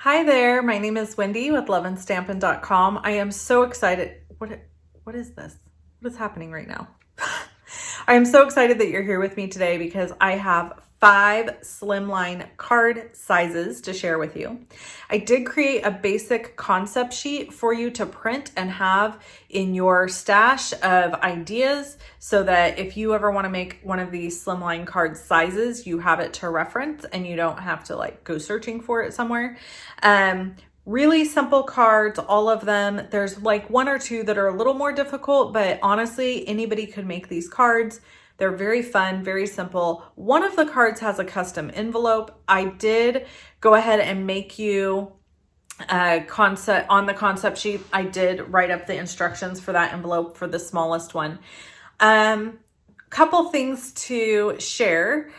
Hi there, my name is Wendy with loveandstampin.com. I am so excited. What is this? What is happening right now? I am so excited that you're here with me today because I have 5 Slimline card sizes to share with you. I did create a basic concept sheet for you to print and have in your stash of ideas so that if you ever want to make one of these Slimline card sizes, you have it to reference and you don't have to go searching for it somewhere. Really simple cards, all of them. There's one or two that are a little more difficult, but honestly, anybody could make these cards. They're very fun, very simple. One of the cards has a custom envelope. I did go ahead and make you a concept on the concept sheet. I did write up the instructions for that envelope for the smallest one. Couple things to share.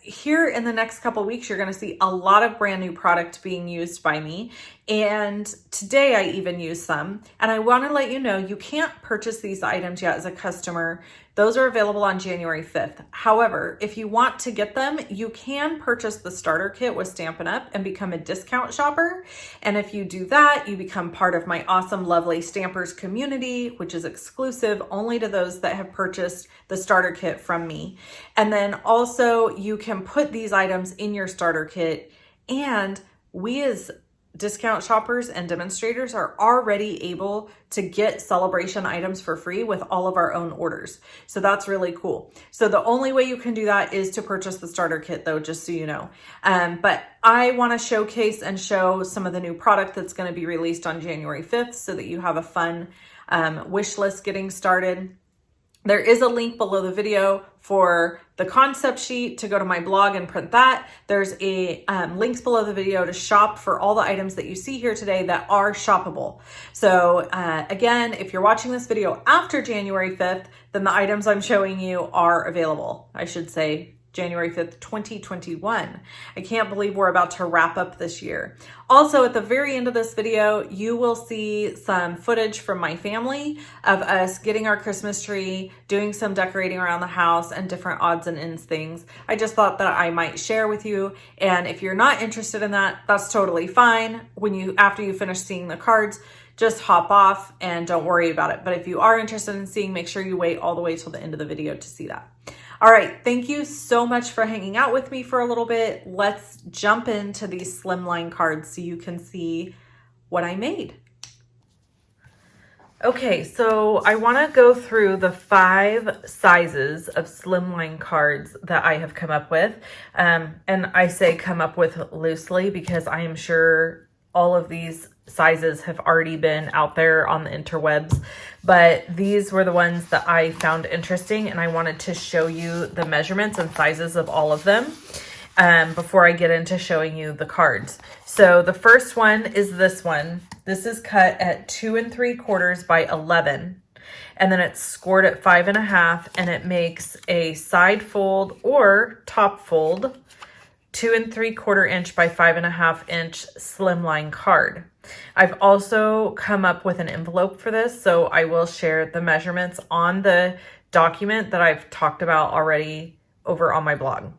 Here in the next couple weeks, you're going to see a lot of brand new product being used by me. And today I even used some. And I want to let you know, you can't purchase these items yet as a customer. Those are available on January 5th. However, if you want to get them, you can purchase the starter kit with Stampin' Up and become a discount shopper. And if you do that, you become part of my awesome, lovely Stampers community, which is exclusive only to those that have purchased the starter kit from me. And then also you can put these items in your starter kit, and we as discount shoppers and demonstrators are already able to get celebration items for free with all of our own orders. So that's really cool. So the only way you can do that is to purchase the starter kit though, just so you know. But I want to showcase and show some of the new product that's going to be released on January 5th so that you have a fun wish list getting started. There is a link below the video for the concept sheet to go to my blog and print that. There's a links below the video to shop for all the items that you see here today that are shoppable. So again, if you're watching this video after January 5th, then the items I'm showing you are available. I should say January 5th, 2021. I can't believe we're about to wrap up this year. Also, at the very end of this video, you will see some footage from my family of us getting our Christmas tree, doing some decorating around the house and different odds and ends things. I just thought that I might share with you. And if you're not interested in that, that's totally fine. After you finish seeing the cards, just hop off and don't worry about it. But if you are interested in seeing, make sure you wait all the way till the end of the video to see that. All right, thank you so much for hanging out with me for a little bit. Let's jump into these Slimline cards so you can see what I made. Okay, so I want to go through the 5 sizes of Slimline cards that I have come up with. And I say come up with loosely because I am sure all of these sizes have already been out there on the interwebs, but these were the ones that I found interesting, and I wanted to show you the measurements and sizes of all of them before I get into showing you the cards. So the first one is this one. This is cut at 2 3/4 by 11, and then it's scored at 5 1/2, and it makes a side fold or top fold 2 3/4 inch by 5 1/2 inch Slimline card. I've also come up with an envelope for this, so I will share the measurements on the document that I've talked about already over on my blog.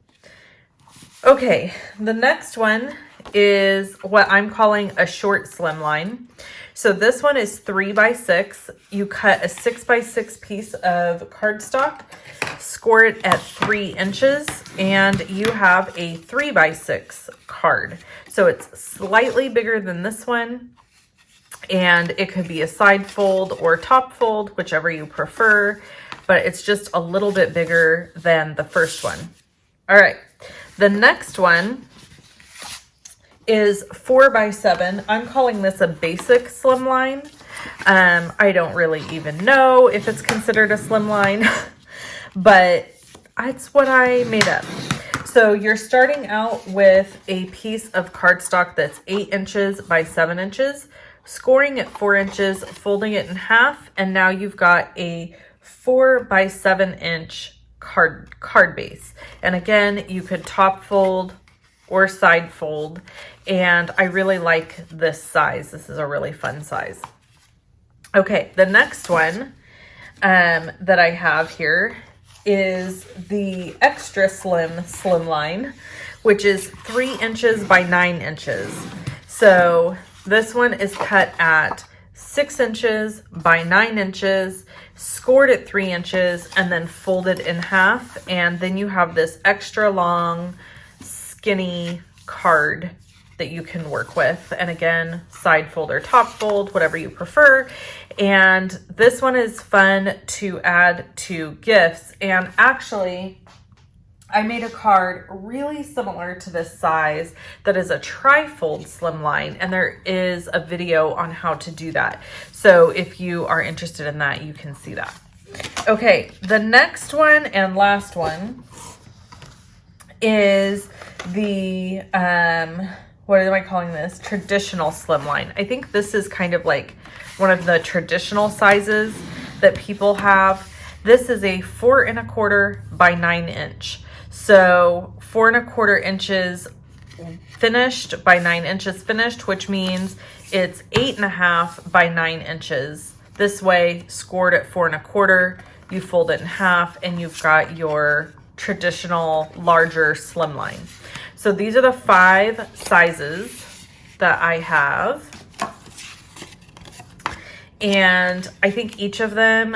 Okay, the next one is what I'm calling a short Slimline. So this one is 3 by 6. You cut a 6 by 6 piece of cardstock, score it at 3 inches, and you have a 3 by 6 card. So it's slightly bigger than this one, and it could be a side fold or top fold, whichever you prefer, but it's just a little bit bigger than the first one. All right, the next one is 4 by 7. I'm calling this a basic Slimline. I don't really even know if it's considered a Slimline, but it's what I made up. So you're starting out with a piece of cardstock that's 8 inches by 7 inches, scoring at 4 inches, folding it in half, and now you've got a 4 by 7 inch card base. And again, you could top fold or side fold, and I really like this size. This is a really fun size. Okay, the next one that I have here is the extra slim Slimline, which is 3 inches by 9 inches. So this one is cut at 6 inches by 9 inches, scored at 3 inches, and then folded in half. And then you have this extra long, skinny card that you can work with. And again, side fold or top fold, whatever you prefer. And this one is fun to add to gifts. And actually, I made a card really similar to this size that is a tri-fold slimline, and there is a video on how to do that. So if you are interested in that, you can see that. Okay, the next one and last one is the, what am I calling this? Traditional slimline. I think this is kind of like one of the traditional sizes that people have. This is a 4 1/4 by 9 inch. So 4 1/4 inches finished by 9 inches finished, which means it's 8 1/2 by 9 inches. This way, scored at 4 1/4, you fold it in half and you've got your traditional larger slimline. So these are the 5 sizes that I have. And I think each of them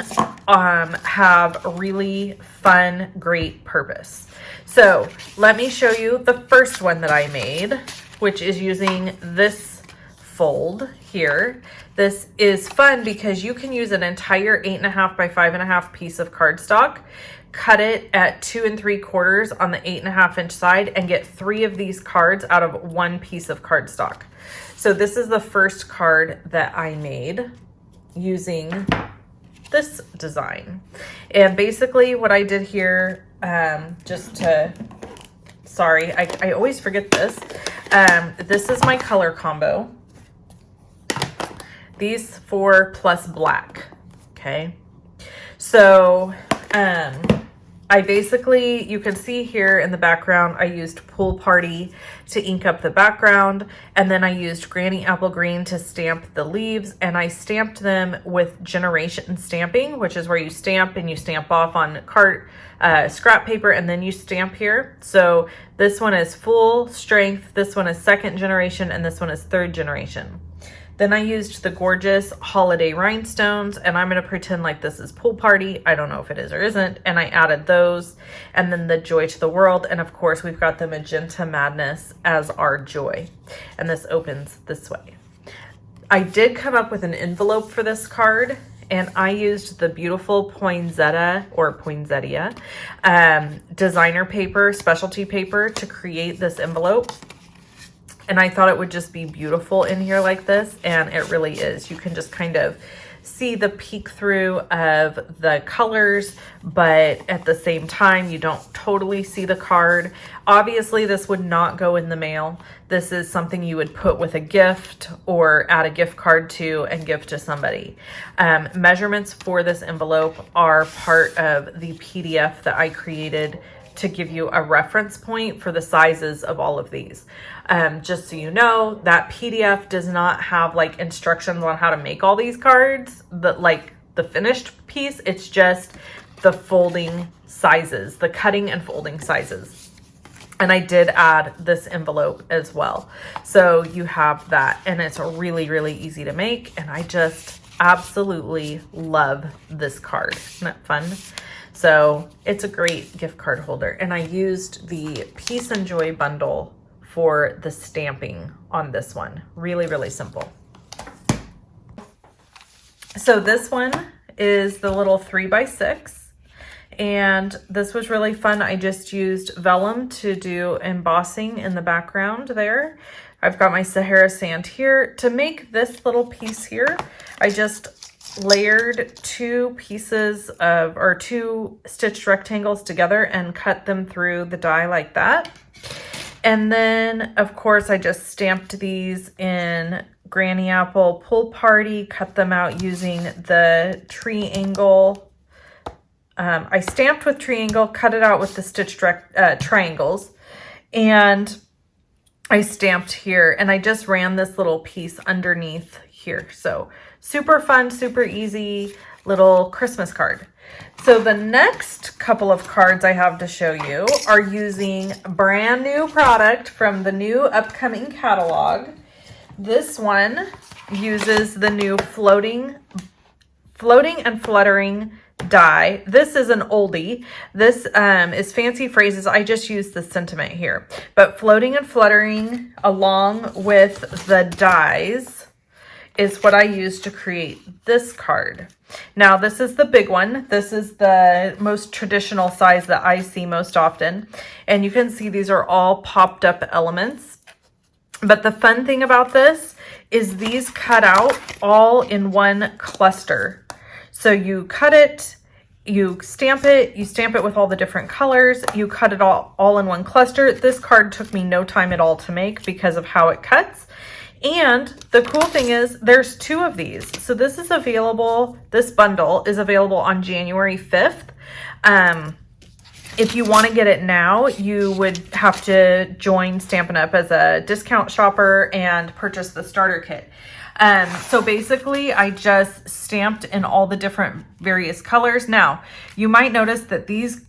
have really fun, great purpose. So let me show you the first one that I made, which is using this fold here. This is fun because you can use an entire 8 1/2 by 5 1/2 piece of cardstock, cut it at 2 3/4 on the 8 1/2 inch side, and get 3 of these cards out of 1 piece of cardstock. So this is the first card that I made using this design. And basically what I did here, I always forget this. This is my color combo. These 4 plus black, okay? So, I basically, you can see here in the background, I used Pool Party to ink up the background, and then I used Granny Apple Green to stamp the leaves, and I stamped them with generation stamping, which is where you stamp and you stamp off on scrap paper, and then you stamp here. So this one is full strength, this one is 2nd generation, and this one is 3rd generation. Then I used the gorgeous holiday rhinestones, and I'm going to pretend like this is Pool Party. I don't know if it is or isn't. And I added those, and then the Joy to the World. And of course, we've got the Magenta Madness as our joy. And this opens this way. I did come up with an envelope for this card, and I used the beautiful poinsettia designer paper, specialty paper, to create this envelope. And I thought it would just be beautiful in here like this, and it really is. You can just kind of see the peek through of the colors, but at the same time, you don't totally see the card. Obviously, this would not go in the mail. This is something you would put with a gift or add a gift card to and give to somebody. Measurements for this envelope are part of the PDF that I created to give you a reference point for the sizes of all of these. Just so you know, that PDF does not have like instructions on how to make all these cards, like the finished piece. It's just the folding sizes, the cutting and folding sizes. And I did add this envelope as well. So you have that, and it's really, really easy to make. And I just absolutely love this card. Isn't that fun? So it's a great gift card holder. And I used the Peace and Joy bundle for the stamping on this one. Really, really simple. So this one is the little 3x6. And this was really fun. I just used vellum to do embossing in the background there. I've got my Sahara sand here. To make this little piece here, I just layered 2 stitched rectangles together and cut them through the die like that. And then of course I just stamped these in Granny Apple Pool Party, cut them out using the triangle. I stamped with triangle, cut it out with the stitched triangles, and I stamped here, and I just ran this little piece underneath here. So super fun, super easy little Christmas card. So the next couple of cards I have to show you are using brand new product from the new upcoming catalog. This one uses the new floating and fluttering die. This is an oldie. This is fancy phrases. I just use the sentiment here. But floating and fluttering along with the dies is what I use to create this card. Now, this is the big one. This is the most traditional size that I see most often. And you can see these are all popped up elements. But the fun thing about this is these cut out all in one cluster. So you cut it, you stamp it with all the different colors, you cut it all in one cluster. This card took me no time at all to make because of how it cuts. And the cool thing is there's 2 of these. So this is available, this bundle is available on January 5th. If you want to get it now, you would have to join Stampin' Up! As a discount shopper and purchase the starter kit. So basically, I just stamped in all the different various colors. Now, you might notice that these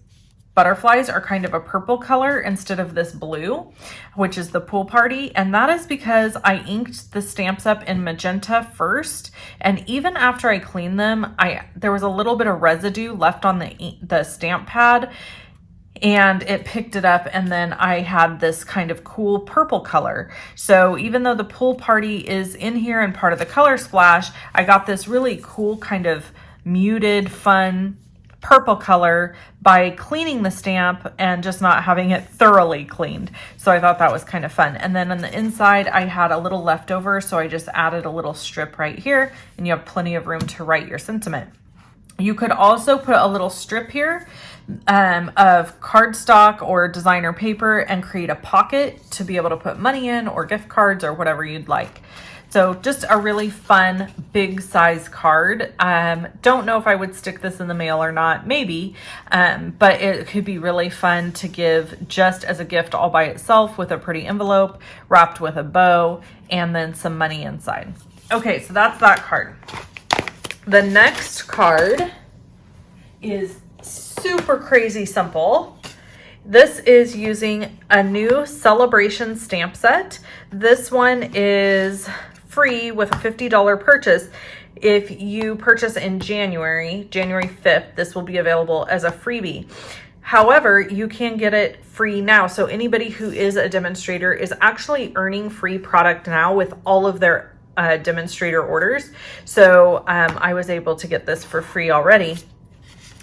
butterflies are kind of a purple color instead of this blue, which is the pool party. And that is because I inked the stamps up in magenta first. And even after I cleaned them, there was a little bit of residue left on the stamp pad. And it picked it up, and then I had this kind of cool purple color. So even though the pool party is in here and part of the color splash, I got this really cool kind of muted, fun purple color by cleaning the stamp and just not having it thoroughly cleaned. So I thought that was kind of fun. And then on the inside, I had a little leftover, so I just added a little strip right here, and you have plenty of room to write your sentiment. You could also put a little strip here of cardstock or designer paper and create a pocket to be able to put money in or gift cards or whatever you'd like. So just a really fun, big size card. Don't know if I would stick this in the mail or not, maybe, but it could be really fun to give just as a gift all by itself with a pretty envelope wrapped with a bow and then some money inside. Okay, so that's that card. The next card is super crazy simple. This is using a new celebration stamp set. This one is free with a $50 purchase. If you purchase in January 5th, this will be available as a freebie. However, you can get it free now. So anybody who is a demonstrator is actually earning free product now with all of their demonstrator orders. So I was able to get this for free already.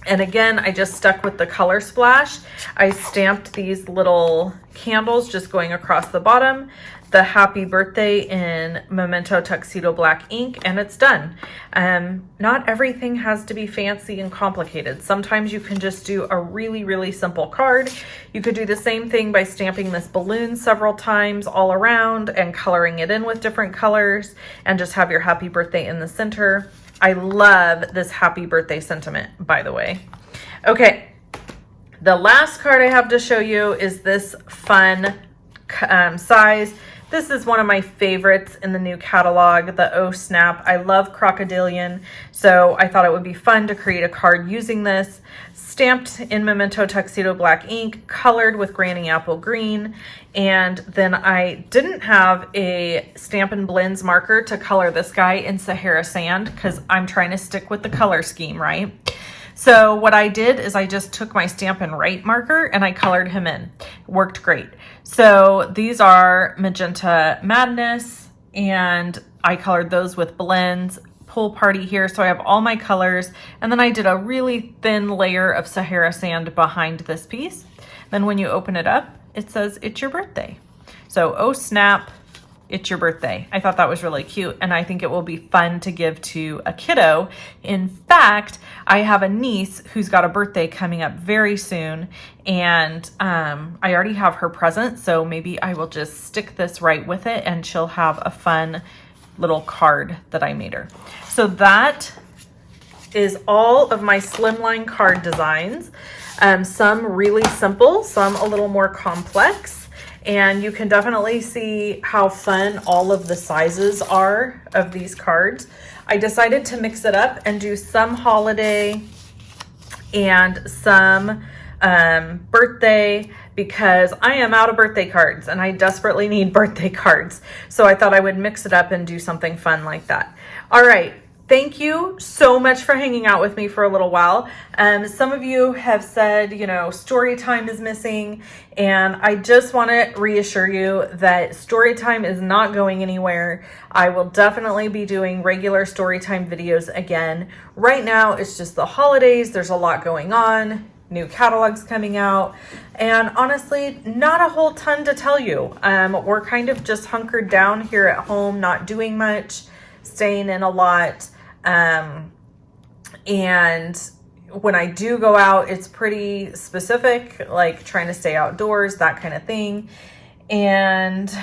And again, I just stuck with the color splash. I stamped these little candles just going across the bottom, the happy birthday in Memento Tuxedo Black ink, and it's done. Not everything has to be fancy and complicated. Sometimes you can just do a really, really simple card. You could do the same thing by stamping this balloon several times all around and coloring it in with different colors and just have your happy birthday in the center. I love this happy birthday sentiment, by the way. Okay, the last card I have to show you is this fun size. This is one of my favorites in the new catalog, the Oh Snap. I love crocodilian, so I thought it would be fun to create a card using this. Stamped in Memento Tuxedo Black ink, colored with Granny Apple Green, and then I didn't have a Stampin' Blends marker to color this guy in Sahara Sand because I'm trying to stick with the color scheme, right? So what I did is I just took my Stampin' Write marker and I colored him in. It worked great. So these are Magenta Madness, and I colored those with blends. Pool party here, so I have all my colors, and then I did a really thin layer of Sahara Sand behind this piece. Then when you open it up, it says it's your birthday. So oh snap, it's your birthday. I thought that was really cute, and I think it will be fun to give to a kiddo. In fact, I have a niece who's got a birthday coming up very soon, and I already have her present, so maybe I will just stick this right with it and she'll have a fun little card that I made her. So that is all of my Slimline card designs. Some really simple, some a little more complex, and you can definitely see how fun all of the sizes are of these cards. I decided to mix it up and do some holiday and some birthday, because I am out of birthday cards and I desperately need birthday cards. So I thought I would mix it up and do something fun like that. All right. Thank you so much for hanging out with me for a little while. Some of you have said, you know, story time is missing, and I just want to reassure you that story time is not going anywhere. I will definitely be doing regular story time videos again. Right now, it's just the holidays. There's a lot going on, new catalogs coming out, and honestly, not a whole ton to tell you. We're kind of just hunkered down here at home, not doing much, staying in a lot. And when I do go out, it's pretty specific, like trying to stay outdoors, that kind of thing. And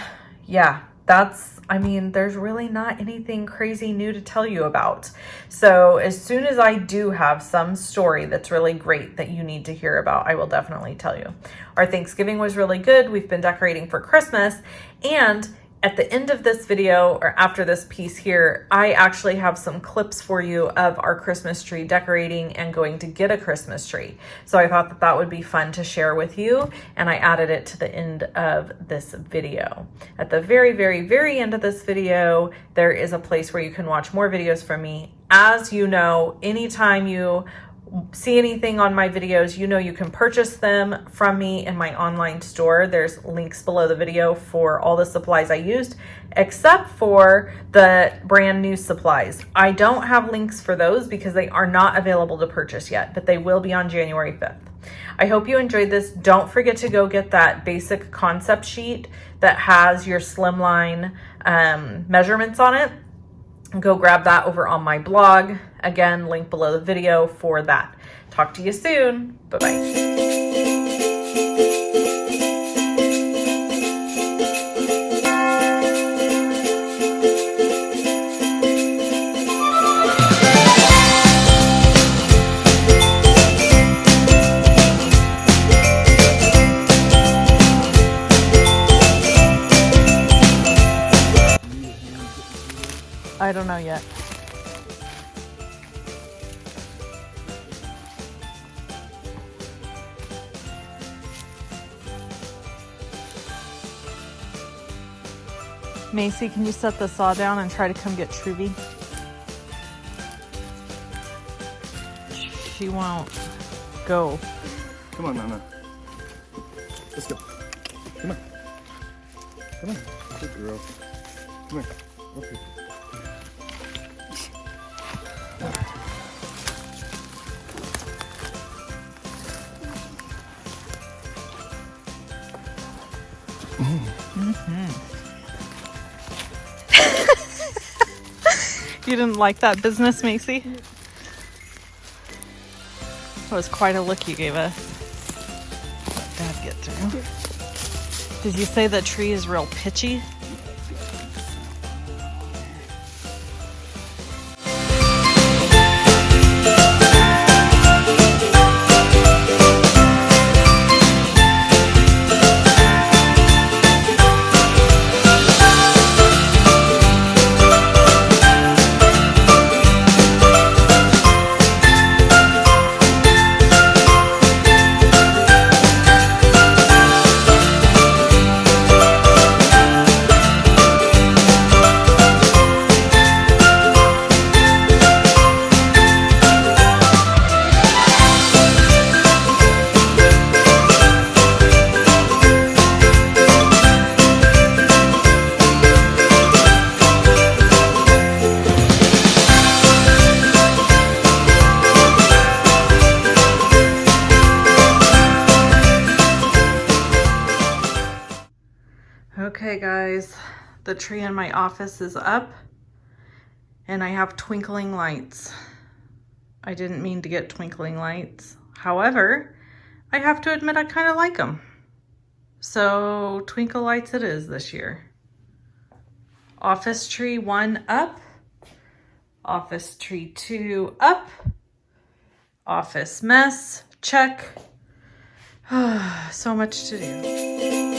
yeah, I mean, there's really not anything crazy new to tell you about. So as soon as I do have some story that's really great that you need to hear about, I will definitely tell you. Our Thanksgiving was really good. We've been decorating for Christmas, and at the end of this video, or after this piece here, I actually have some clips for you of our Christmas tree decorating and going to get a Christmas tree. So I thought that that would be fun to share with you, and I added it to the end of this video. At the very, very, very end of this video, there is a place where you can watch more videos from me. As you know, anytime you see anything on my videos, you know you can purchase them from me in my online store. There's links below the video for all the supplies I used, except for the brand new supplies. I don't have links for those because they are not available to purchase yet, but they will be on January 5th. I hope you enjoyed this. Don't forget to go get that basic concept sheet that has your Slimline measurements on it. Go grab that over on my blog. Again, link below the video for that. Talk to you soon. Bye-bye. I don't know yet. Macy, can you set the saw down and try to come get Truby? She won't go. Come on, Mama. Let's go. Come on. Come on. Good girl. Come here. Okay. You didn't like that business, Macy? That was quite a look you gave us. Let Dad get through. Did you say the tree is real pitchy? Okay guys, the tree in my office is up and I have twinkling lights. I didn't mean to get twinkling lights. However, I have to admit I kind of like them. So twinkle lights it is this year. Office tree 1 up, office tree 2 up, office mess, check. So much to do.